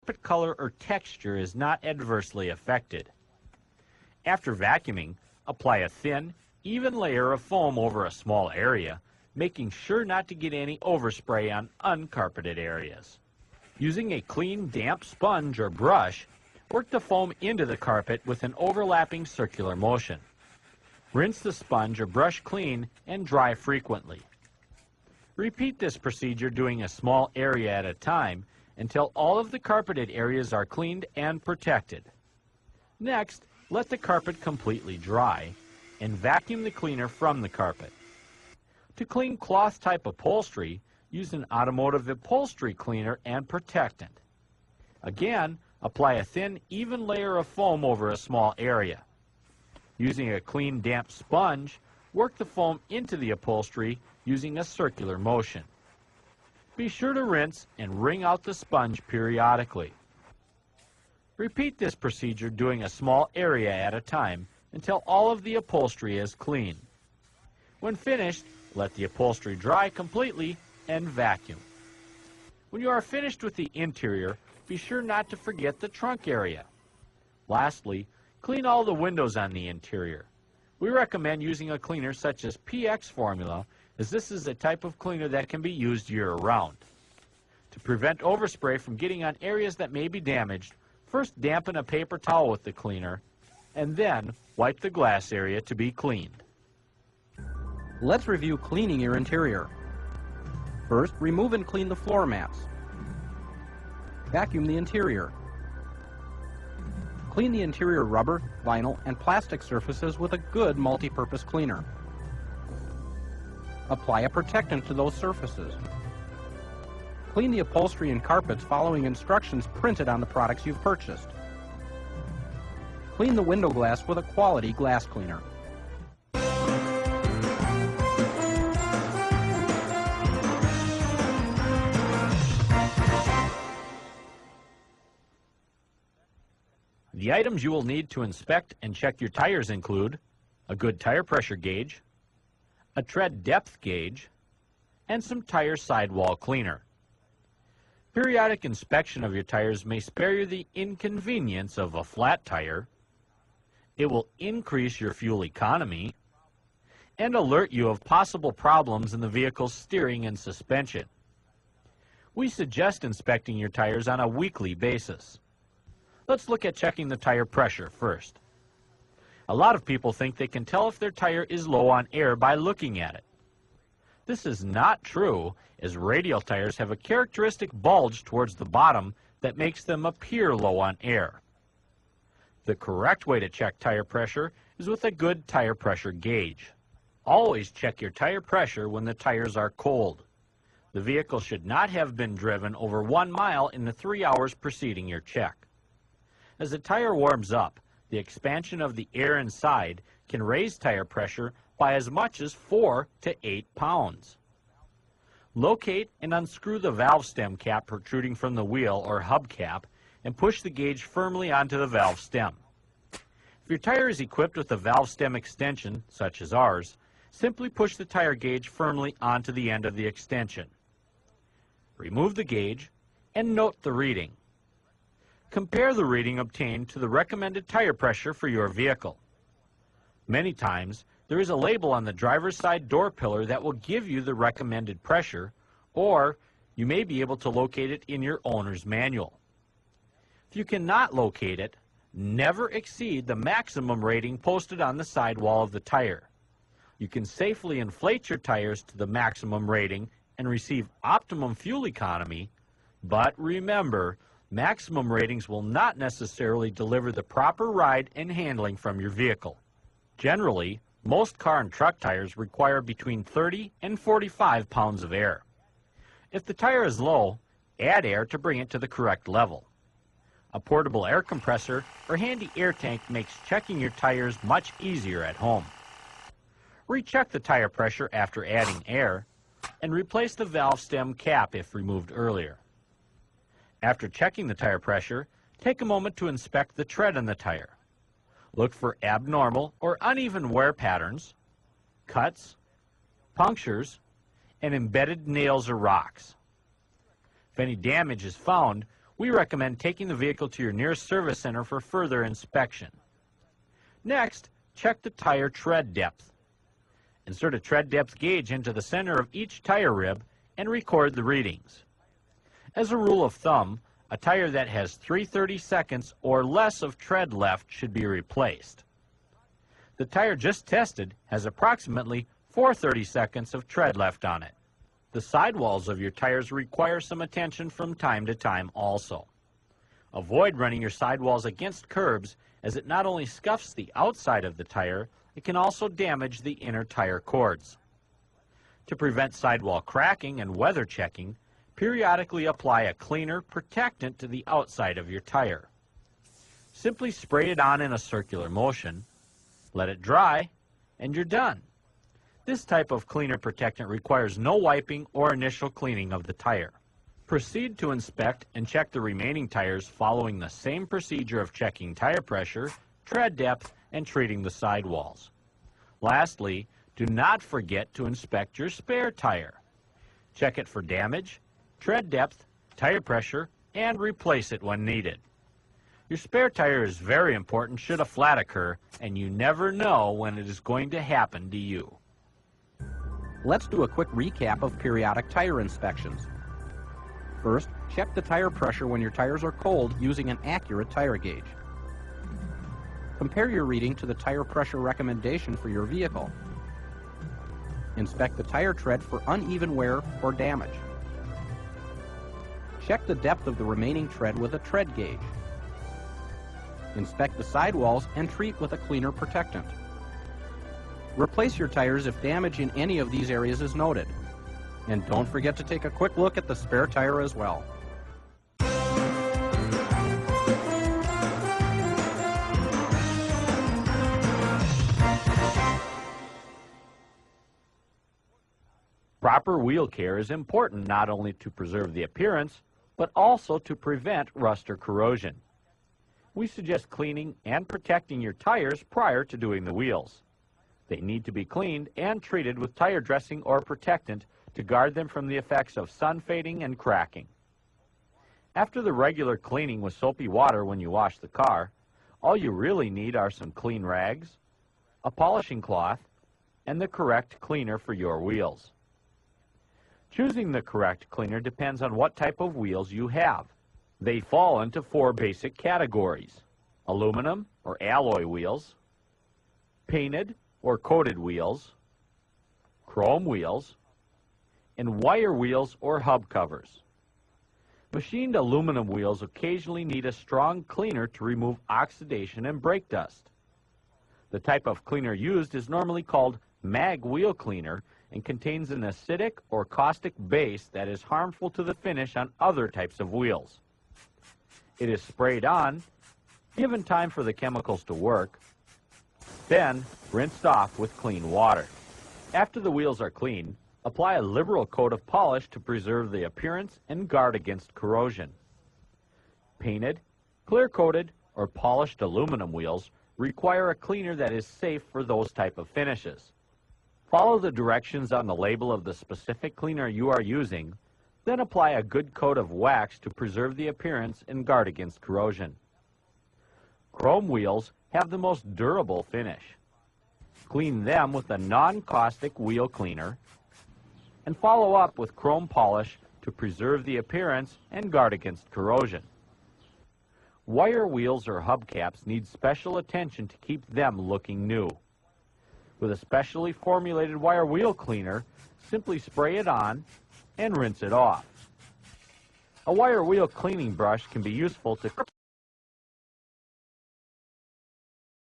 carpet color or texture is not adversely affected. After vacuuming, apply a thin, even layer of foam over a small area, making sure not to get any overspray on uncarpeted areas. Using a clean, damp sponge or brush, work the foam into the carpet with an overlapping circular motion. Rinse the sponge or brush clean and dry frequently. Repeat this procedure doing a small area at a time until all of the carpeted areas are cleaned and protected. Next, let the carpet completely dry and vacuum the cleaner from the carpet. To clean cloth-type upholstery, use an automotive upholstery cleaner and protectant. Again, apply a thin, even layer of foam over a small area. Using a clean, damp sponge, work the foam into the upholstery using a circular motion. Be sure to rinse and wring out the sponge periodically. Repeat this procedure doing a small area at a time until all of the upholstery is clean. When finished, let the upholstery dry completely and vacuum. When you are finished with the interior, be sure not to forget the trunk area. Lastly, clean all the windows on the interior. We recommend using a cleaner such as PX formula, as this is a type of cleaner that can be used year-round. To prevent overspray from getting on areas that may be damaged, first dampen a paper towel with the cleaner, and then wipe the glass area to be cleaned. Let's review cleaning your interior. First, remove and clean the floor mats. Vacuum the interior. Clean the interior rubber, vinyl, and plastic surfaces with a good multi-purpose cleaner. Apply a protectant to those surfaces. Clean the upholstery and carpets following instructions printed on the products you've purchased. Clean the window glass with a quality glass cleaner. The items you will need to inspect and check your tires include a good tire pressure gauge, a tread depth gauge, and some tire sidewall cleaner. Periodic inspection of your tires may spare you the inconvenience of a flat tire. It will increase your fuel economy and alert you of possible problems in the vehicle's steering and suspension. We suggest inspecting your tires on a weekly basis. Let's look at checking the tire pressure first. A lot of people think they can tell if their tire is low on air by looking at it. This is not true, as radial tires have a characteristic bulge towards the bottom that makes them appear low on air. The correct way to check tire pressure is with a good tire pressure gauge. Always check your tire pressure when the tires are cold. The vehicle should not have been driven over 1 mile in the 3 hours preceding your check. As the tire warms up, the expansion of the air inside can raise tire pressure by as much as 4 to 8 pounds. Locate and unscrew the valve stem cap protruding from the wheel or hubcap and push the gauge firmly onto the valve stem. If your tire is equipped with a valve stem extension, such as ours, simply push the tire gauge firmly onto the end of the extension. Remove the gauge and note the reading. Compare the reading obtained to the recommended tire pressure for your vehicle. Many times, there is a label on the driver's side door pillar that will give you the recommended pressure, or you may be able to locate it in your owner's manual. If you cannot locate it, never exceed the maximum rating posted on the sidewall of the tire. You can safely inflate your tires to the maximum rating and receive optimum fuel economy, but remember, maximum ratings will not necessarily deliver the proper ride and handling from your vehicle. Generally, most car and truck tires require between 30 and 45 pounds of air. If the tire is low, add air to bring it to the correct level. A portable air compressor or handy air tank makes checking your tires much easier at home. Recheck the tire pressure after adding air and replace the valve stem cap if removed earlier. After checking the tire pressure, take a moment to inspect the tread on the tire. Look for abnormal or uneven wear patterns, cuts, punctures, and embedded nails or rocks. If any damage is found, we recommend taking the vehicle to your nearest service center for further inspection. Next, check the tire tread depth. Insert a tread depth gauge into the center of each tire rib and record the readings. As a rule of thumb, a tire that has 3/32 or less of tread left should be replaced. The tire just tested has approximately 4/32 of tread left on it. The sidewalls of your tires require some attention from time to time also. Avoid running your sidewalls against curbs, as it not only scuffs the outside of the tire, it can also damage the inner tire cords. To prevent sidewall cracking and weather checking, periodically apply a cleaner protectant to the outside of your tire. Simply spray it on in a circular motion, let it dry, and you're done. This type of cleaner protectant requires no wiping or initial cleaning of the tire. Proceed to inspect and check the remaining tires following the same procedure of checking tire pressure, tread depth, and treating the sidewalls. Lastly, do not forget to inspect your spare tire. Check it for damage, tread depth, tire pressure, and replace it when needed. Your spare tire is very important should a flat occur, and you never know when it is going to happen to you. Let's do a quick recap of periodic tire inspections. First, check the tire pressure when your tires are cold using an accurate tire gauge. Compare your reading to the tire pressure recommendation for your vehicle. Inspect the tire tread for uneven wear or damage. Check the depth of the remaining tread with a tread gauge. Inspect the sidewalls and treat with a cleaner protectant. Replace your tires if damage in any of these areas is noted. And don't forget to take a quick look at the spare tire as well. Proper wheel care is important not only to preserve the appearance, but also to prevent rust or corrosion. We suggest cleaning and protecting your tires prior to doing the wheels. They need to be cleaned and treated with tire dressing or protectant to guard them from the effects of sun fading and cracking. After the regular cleaning with soapy water when you wash the car, all you really need are some clean rags, a polishing cloth, and the correct cleaner for your wheels. Choosing the correct cleaner depends on what type of wheels you have. They fall into 4 basic categories: aluminum or alloy wheels, painted or coated wheels, chrome wheels, and wire wheels or hub covers. Machined aluminum wheels occasionally need a strong cleaner to remove oxidation and brake dust. The type of cleaner used is normally called mag wheel cleaner and contains an acidic or caustic base that is harmful to the finish on other types of wheels. It is sprayed on, given time for the chemicals to work, then rinsed off with clean water. After the wheels are clean, apply a liberal coat of polish to preserve the appearance and guard against corrosion. Painted, clear-coated, or polished aluminum wheels require a cleaner that is safe for those type of finishes. Follow the directions on the label of the specific cleaner you are using, then apply a good coat of wax to preserve the appearance and guard against corrosion. Chrome wheels have the most durable finish. Clean them with a non-caustic wheel cleaner and follow up with chrome polish to preserve the appearance and guard against corrosion. Wire wheels or hubcaps need special attention to keep them looking new. With a specially formulated wire wheel cleaner, simply spray it on and rinse it off. A wire wheel cleaning brush can be useful to